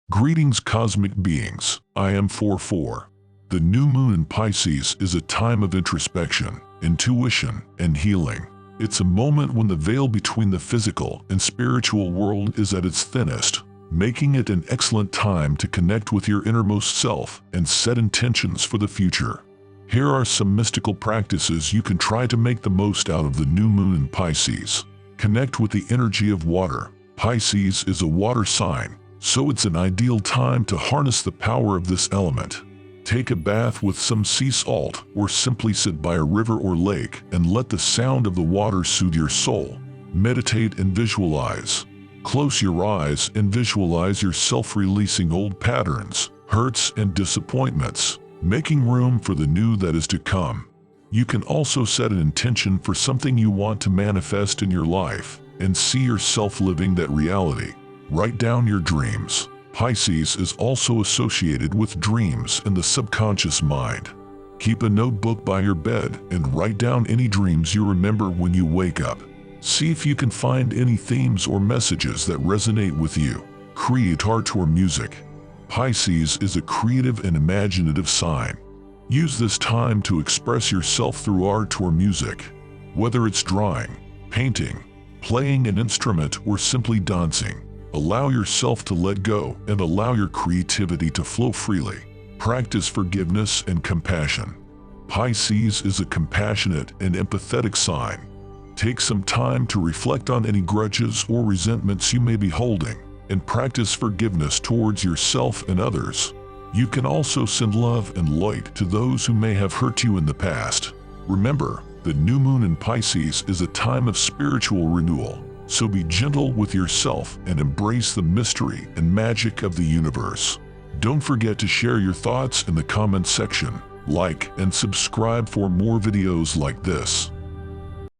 Greetings cosmic beings, I am 4-4. The new moon in Pisces is a time of introspection, intuition, and healing. It's a moment when the veil between the physical and spiritual world is at its thinnest, making it an excellent time to connect with your innermost self and set intentions for the future. Here are some mystical practices you can try to make the most out of the new moon in Pisces. Connect with the energy of water. Pisces is a water sign, so it's an ideal time to harness the power of this element. Take a bath with some sea salt or simply sit by a river or lake and let the sound of the water soothe your soul. Meditate and visualize. Close your eyes and visualize yourself releasing old patterns, hurts, and disappointments, making room for the new that is to come. You can also set an intention for something you want to manifest in your life and see yourself living that reality. Write down your dreams. Pisces is also associated with dreams in the subconscious mind. Keep a notebook by your bed and write down any dreams you remember when you wake up. See if you can find any themes or messages that resonate with you. Create art or music. Pisces is a creative and imaginative sign. Use this time to express yourself through art or music. Whether it's drawing, painting, playing an instrument, or simply dancing, allow yourself to let go and allow your creativity to flow freely. Practice forgiveness and compassion. Pisces is a compassionate and empathetic sign. Take some time to reflect on any grudges or resentments you may be holding and practice forgiveness towards yourself and others. You can also send love and light to those who may have hurt you in the past. Remember, the new moon in Pisces is a time of spiritual renewal. So be gentle with yourself and embrace the mystery and magic of the universe. Don't forget to share your thoughts in the comment section, like and subscribe for more videos like this.